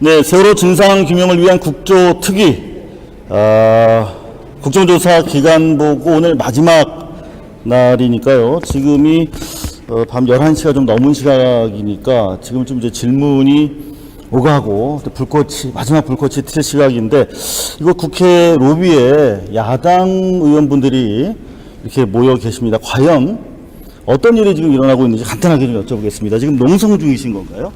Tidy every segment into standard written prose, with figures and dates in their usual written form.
네, 세월호 진상규명을 위한 국조특위 국정조사 기간 보고 오늘 마지막 날이니까요. 지금이 밤 11시가 좀 넘은 시각이니까 지금쯤 이제 질문이 오가고 마지막 불꽃이 튈 시각인데, 이거 국회 로비에 야당 의원분들이 이렇게 모여 계십니다. 과연 어떤 일이 지금 일어나고 있는지 간단하게 좀 여쭤보겠습니다. 지금 농성 중이신 건가요?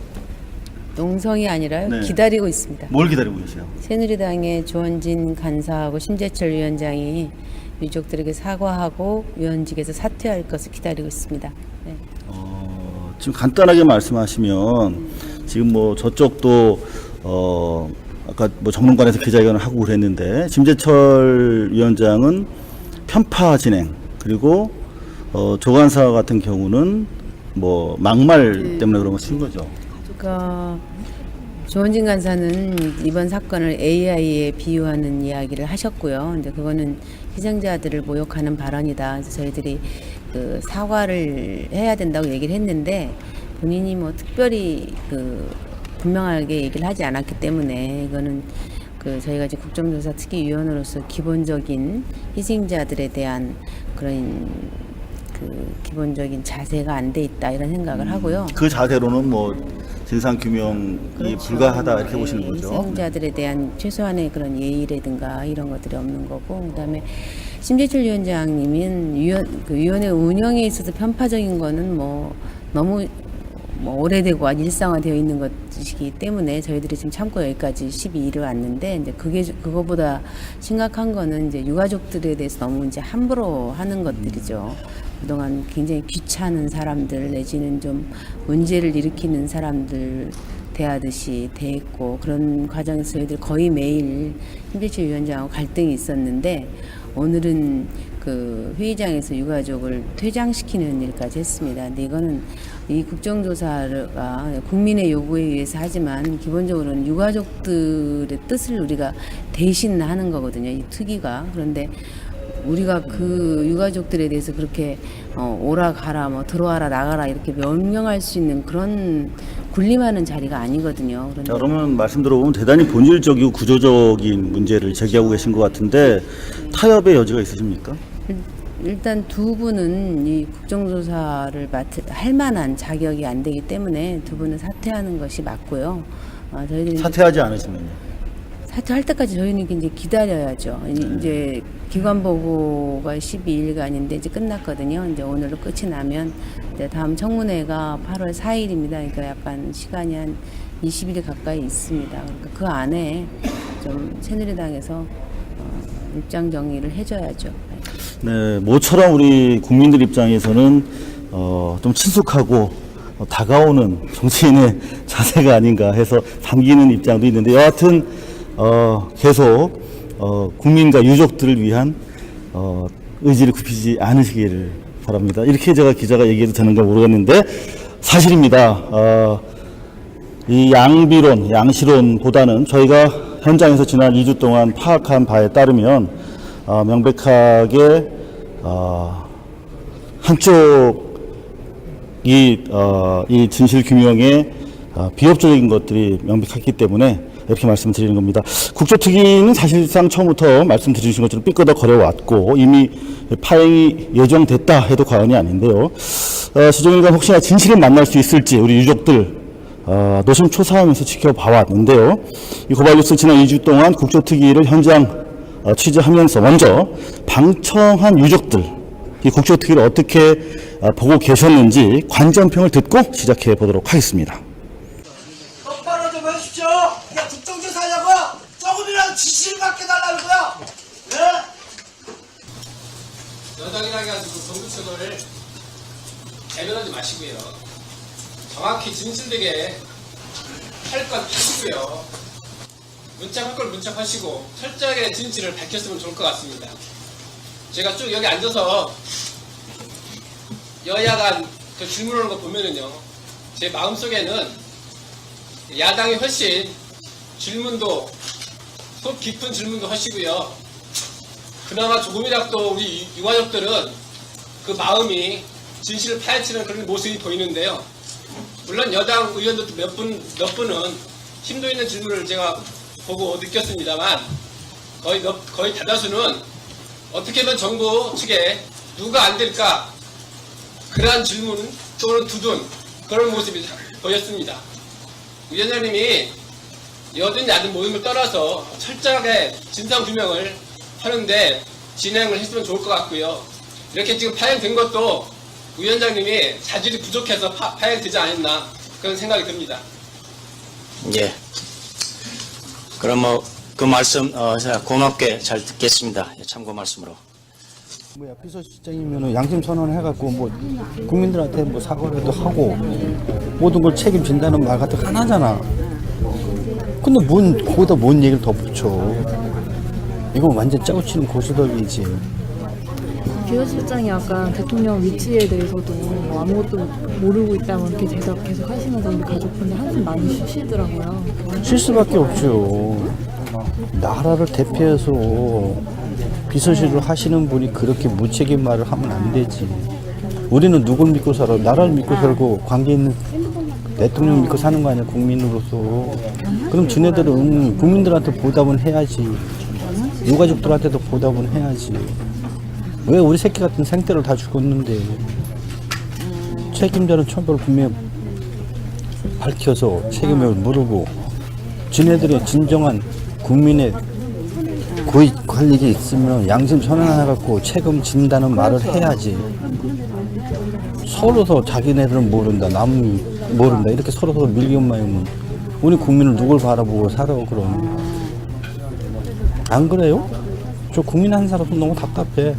농성이 아니라요. 네. 기다리고 있습니다. 뭘 기다리고 계세요? 새누리당의 조원진 간사하고 심재철 위원장이 유족들에게 사과하고 위원직에서 사퇴할 것을 기다리고 있습니다. 네. 지금 간단하게 말씀하시면 지금 뭐 저쪽도 아까 뭐 정론관에서 기자회견을 하고 그랬는데, 심재철 위원장은 편파 진행, 그리고 조 간사 같은 경우는 뭐 막말 때문에 그런 거 쓴 거죠. 그러니까 조원진 간사는 이번 사건을 AI에 비유하는 이야기를 하셨고요. 근데 그거는 희생자들을 모욕하는 발언이다. 그래서 저희들이 그 사과를 해야 된다고 얘기를 했는데, 본인이 뭐 특별히 분명하게 얘기를 하지 않았기 때문에 이거는 저희가 이제 국정조사 특위위원으로서 기본적인 희생자들에 대한 그런 기본적인 자세가 안 돼 있다, 이런 생각을 하고요. 그 자세로는 뭐 진상규명이 그렇죠. 불가하다 이렇게 보시는 거죠. 희생자들에 대한 최소한의 그런 예의라든가 이런 것들이 없는 거고, 그다음에 심재철 위원장님은 위원회 운영에 있어서 편파적인 거는 뭐 너무 오래되고 일상화되어 있는 것이기 때문에 저희들이 지금 참고 여기까지 12일을 왔는데, 이제 그거보다 심각한 거는 이제 유가족들에 대해서 너무 이제 함부로 하는 것들이죠. 그동안 굉장히 귀찮은 사람들 내지는 좀 문제를 일으키는 사람들 대하듯이 대했고, 그런 과정에서 저희들 거의 매일 심재철 위원장하고 갈등이 있었는데, 오늘은 회의장에서 유가족을 퇴장시키는 일까지 했습니다. 근데 이거는 이 국정조사가 국민의 요구에 의해서 하지만 기본적으로는 유가족들의 뜻을 우리가 대신 하는 거거든요, 이 특위가. 그런데 우리가 유가족들에 대해서 그렇게 오라 가라 뭐 들어와라 나가라 이렇게 명령할 수 있는 그런 군림하는 자리가 아니거든요. 그러면 말씀 들어보면 대단히 본질적이고 구조적인 문제를 제기하고 계신 것 같은데, 타협의 여지가 있으십니까? 일단 두 분은 이 국정조사를 할 만한 자격이 안 되기 때문에 두 분은 사퇴하는 것이 맞고요. 저희들이 사퇴하지 않으시면요? 사퇴할 때까지 저희는 이제 기다려야죠. 이제 기관 보고가 12일간인데 이제 끝났거든요. 이제 오늘로 끝이 나면 이제 다음 청문회가 8월 4일입니다. 그러니까 약간 시간이 한 20일 가까이 있습니다. 그러니까 그 안에 좀 새누리당에서 입장 정리를 해줘야죠. 네, 모처럼 우리 국민들 입장에서는 좀 친숙하고 다가오는 정치인의 자세가 아닌가 해서 반기는 입장도 있는데, 여하튼 계속 국민과 유족들을 위한 의지를 굽히지 않으시기를 바랍니다. 이렇게 기자가 얘기해도 되는가 모르겠는데 사실입니다. 이 양시론보다는 저희가 현장에서 지난 2주 동안 파악한 바에 따르면 명백하게 한쪽이 이 진실규명에 비협조적인 것들이 명백했기 때문에 이렇게 말씀드리는 겁니다. 국조특위는 사실상 처음부터 말씀드리신 것처럼 삐끄덕 거려왔고 이미 파행이 예정됐다 해도 과언이 아닌데요. 시종일관 혹시나 진실을 만날 수 있을지 우리 유족들 노심초사하면서 지켜봐왔는데요. 이 고발뉴스 지난 2주 동안 국조특위를 현장 취재하면서 먼저 방청한 유족들, 이 국조특위를 어떻게 보고 계셨는지 관전평을 듣고 시작해 보도록 하겠습니다. 똑바로 좀 해주십시오. 이게 국정조사냐고 조금이라도 지시를 받게 달라는 거야. 네? 여당이라 해가지고 정부처를 대변하지 마시고요. 정확히 진실되게 할 것 하시고요. 문짝할 걸 문짝하시고 철저하게 진실을 밝혔으면 좋을 것 같습니다. 제가 쭉 여기 앉아서 여야가 질문하는 거 보면은요, 제 마음속에는 야당이 훨씬 질문도 속 깊은 질문도 하시고요. 그나마 조금이라도 우리 유가족들은 그 마음이 진실을 파헤치는 그런 모습이 보이는데요. 물론 여당 의원들도 몇 분은 심도 있는 질문을 제가 보고 느꼈습니다만 거의 다다수는 어떻게 하면 정부 측에 누가 안 될까 그러한 질문 또는 두둔 그런 모습이 보였습니다. 위원장님이 여든 야든 모든 걸 떠나서 철저하게 진상규명을 하는데 진행을 했으면 좋을 것 같고요. 이렇게 지금 파행된 것도 위원장님이 자질이 부족해서 파행되지 않았나 그런 생각이 듭니다. 예. 그럼 그 말씀 제가 고맙게 잘 듣겠습니다. 예, 참고 말씀으로. 뭐야 비서실장이면은 양심 선언해갖고 뭐 국민들한테 뭐 사과라도 하고 모든 걸 책임진다는 말 같은 거 하나잖아. 근데 거기다 뭔 얘기를 더 붙여? 이건 완전 짜고치는 고스톱이지. 비서실장이 아까 대통령 위치에 대해서도 뭐 아무것도 모르고 있다고 이렇게 대답 계속 하시면서 우리 가족분들 한숨 많이 쉬시더라고요. 쉴 수밖에 없죠. 나라를 대표해서 비서실을 하시는 분이 그렇게 무책임 말을 하면 안 되지. 우리는 누굴 믿고 살아? 나라를 믿고 살고 관계 있는 대통령 믿고 사는 거 아니야, 국민으로서. 그럼 지네들은 국민들한테 보답은 해야지. 유가족들한테도 보답은 해야지. 왜 우리 새끼 같은 생떼를 다 죽었는데 책임자는 처벌을 분명히 밝혀서 책임을 물고 지네들의 진정한 국민의 고위 관리가 있으면 양심 선언해갖고 책임진다는 말을 해야지. 서로서 자기네들은 모른다, 남은 모른다 이렇게 서로서 밀기만 하면 우리 국민을 누굴 바라보고 살아 그럼. 안 그래요? 저 국민 한 사람은 너무 답답해.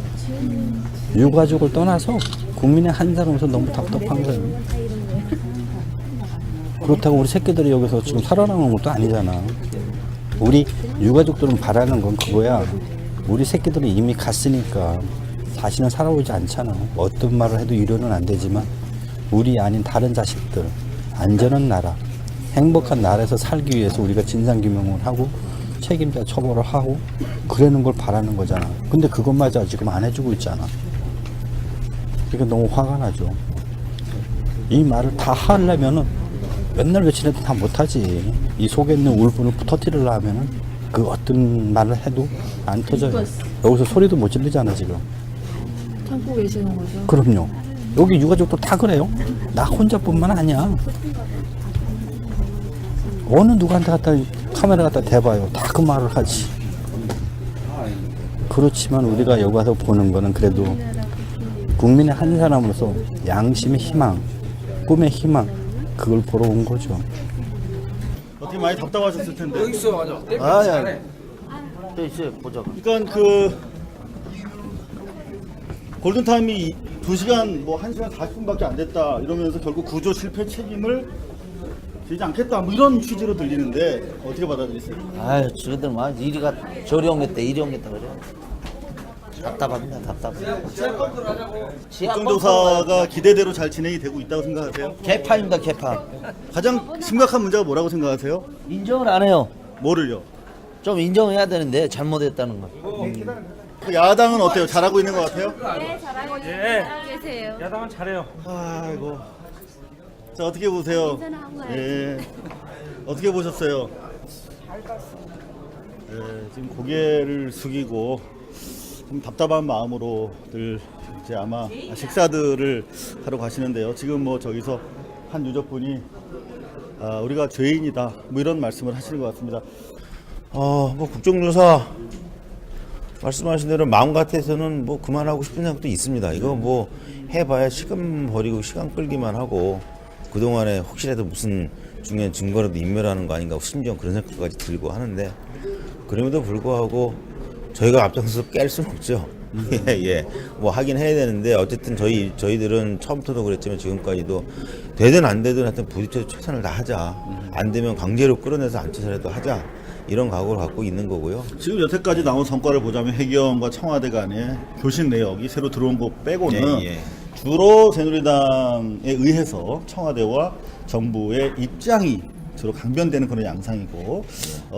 유가족을 떠나서 국민의 한 사람으로서 너무 답답한 거예요. 그렇다고 우리 새끼들이 여기서 지금 살아남은 것도 아니잖아. 우리 유가족들은 바라는 건 그거야. 우리 새끼들은 이미 갔으니까 다시는 살아오지 않잖아. 어떤 말을 해도 유료는 안 되지만 우리 아닌 다른 자식들 안전한 나라, 행복한 나라에서 살기 위해서 우리가 진상규명을 하고 책임자 처벌을 하고 그러는 걸 바라는 거잖아. 근데 그것마저 지금 안 해주고 있잖아. 그러니까 너무 화가 나죠. 이 말을 다 하려면은 맨날 며칠 해도 다 못하지. 이 속에 있는 울분을 터뜨리려 하면은 그 어떤 말을 해도 안 터져요. 여기서 소리도 못 지르잖아 지금. 참고 계시는 거죠? 그럼요. 여기 유가족도 다 그래요. 나 혼자뿐만 아니야. 어느 누구한테 갖다 카메라 갖다 대봐요. 다 그 말을 하지. 그렇지만 우리가 여기 와서 보는 거는 그래도 국민의 한 사람으로서 양심의 희망, 꿈의 희망 그걸 보러 온 거죠. 어떻게 많이 답답하셨을 텐데. 여기 있어 맞아. 아, 이제 보자. 그러니까 그 골든타임이 2시간 뭐 1시간 40분밖에 안 됐다 이러면서 결국 구조 실패 책임을 지지 않겠다 뭐 이런 취지로 들리는데 어떻게 받아들이세요? 아유, 지금들 막 이리가 저리 옮겼다, 이리 옮겼다 그래. 답답합니다, 답답해. 국정조사가 기대대로 잘 진행이 되고 있다고 생각하세요? 개판입니다, 개판. 가장 심각한 문제가 뭐라고 생각하세요? 인정을 안 해요. 뭐를요? 좀 인정해야 되는데 잘못했다는 거. 그 야당은 어때요? 잘하고 있는 것 같아요? 네, 잘하고 계세요. 야당은 잘해요. 아이고. 자, 어떻게 보세요? 예. 어떻게 보셨어요? 예, 지금 고개를 숙이고 좀 답답한 마음으로들 이제 아마 식사들을 하러 가시는데요. 지금 뭐 저기서 한 유족분이 우리가 죄인이다 뭐 이런 말씀을 하시는 것 같습니다. 뭐 국정조사 말씀하신 대로 마음 같아서는 뭐 그만하고 싶은 생각도 있습니다. 이거 뭐 해봐야 시간 버리고 시간 끌기만 하고 그동안에 혹시라도 무슨 중요한 증거라도 인멸하는 거 아닌가 심지어 그런 생각까지 들고 하는데 그럼에도 불구하고 저희가 앞장서서 깰 수는 없죠. 예. 뭐 하긴 해야 되는데 어쨌든 저희들은 처음부터도 그랬지만 지금까지도 되든 안 되든 하여튼 부딪혀서 최선을 다하자. 안 되면 강제로 끌어내서 안치사라도 하자. 이런 각오를 갖고 있는 거고요. 지금 여태까지 나온 성과를 보자면 해경과 청와대 간의 교신 내역이 새로 들어온 거 빼고는 주로 새누리당에 의해서 청와대와 정부의 입장이 주로 강변되는 그런 양상이고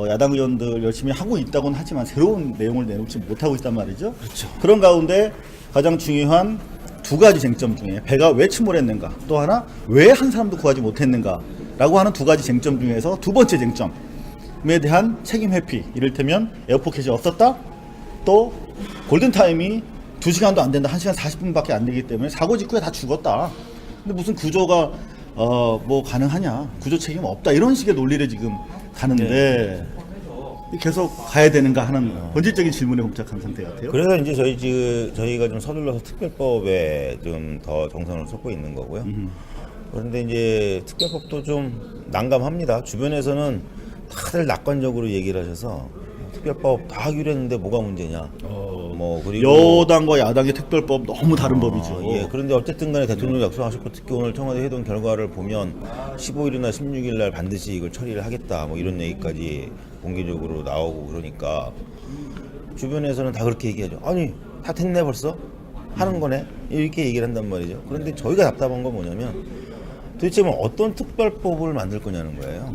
야당 의원들 열심히 하고 있다고는 하지만 새로운 내용을 내놓지 못하고 있단 말이죠. 그렇죠. 그런 가운데 가장 중요한 두 가지 쟁점 중에 배가 왜 침몰했는가 또 하나 왜 한 사람도 구하지 못했는가 라고 하는 두 가지 쟁점 중에서 두 번째 쟁점에 대한 책임 회피, 이를테면 에어포켓이 없었다, 또 골든타임이 2시간도 안 된다, 1시간 40분밖에 안 되기 때문에 사고 직후에 다 죽었다. 근데 무슨 구조가 뭐 가능하냐, 구조 책임 없다, 이런 식의 논리를 지금 가는데 계속 가야 되는가 하는 본질적인 질문에 봉착한 상태 같아요. 그래서 이제 저희가 좀 서둘러서 특별법에 좀 더 정성을 쏟고 있는 거고요. 그런데 이제 특별법도 좀 난감합니다. 주변에서는 다들 낙관적으로 얘기를 하셔서 특별법 다 하기로 했는데 뭐가 문제냐. 뭐 그리고 여당과 야당의 특별법 너무 다른 법이죠. 예. 그런데 어쨌든 간에 대통령이 약속하셨고 특히 오늘 청와대 회동 결과를 보면 15일이나 16일 날 반드시 이걸 처리를 하겠다. 뭐 이런 얘기까지 공개적으로 나오고 그러니까 주변에서는 다 그렇게 얘기하죠. 아니, 다 됐네 벌써? 하는 거네? 이렇게 얘기를 한단 말이죠. 그런데 저희가 답답한 건 뭐냐면 도대체 뭐 어떤 특별법을 만들 거냐는 거예요.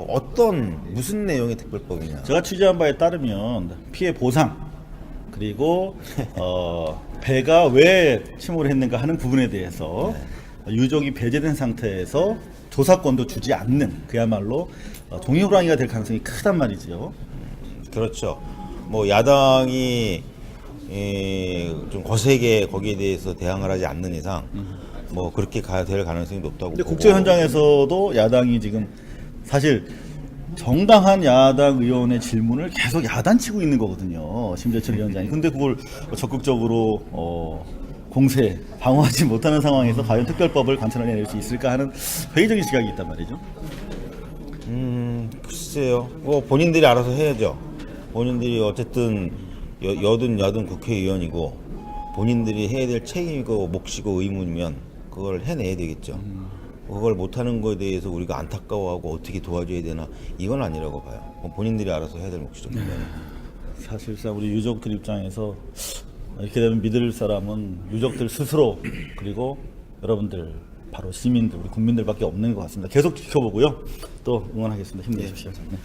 어떤 무슨 내용의 특별법이냐. 제가 취재한 바에 따르면 피해 보상, 그리고 배가 왜 침몰을 했는가 하는 부분에 대해서 유족이 배제된 상태에서 조사권도 주지 않는, 그야말로 동의호랑이가 될 가능성이 크단 말이죠. 그렇죠. 뭐 야당이 좀 거세게 거기에 대해서 대항을 하지 않는 이상 뭐 그렇게 가야 될 가능성이 높다고 근데 보고. 국제 현장에서도 야당이 지금 사실 정당한 야당 의원의 질문을 계속 야단치고 있는 거거든요. 심재철 위원장이. 근데 그걸 적극적으로 공세, 방어하지 못하는 상황에서 과연 특별법을 관철안에 낼 수 있을까 하는 회의적인 시각이 있단 말이죠. 글쎄요. 뭐 본인들이 알아서 해야죠. 본인들이 어쨌든 여든 야든 국회의원이고 본인들이 해야 될 책임이고 몫이고 의무면 그걸 해내야 되겠죠. 그걸 못하는 거에 대해서 우리가 안타까워하고 어떻게 도와줘야 되나, 이건 아니라고 봐요. 본인들이 알아서 해야 될 몫이죠. 사실상 우리 유족들 입장에서 이렇게 되면 믿을 사람은 유족들 스스로, 그리고 여러분들 바로 시민들, 우리 국민들밖에 없는 것 같습니다. 계속 지켜보고요. 또 응원하겠습니다. 힘내십시오. 네.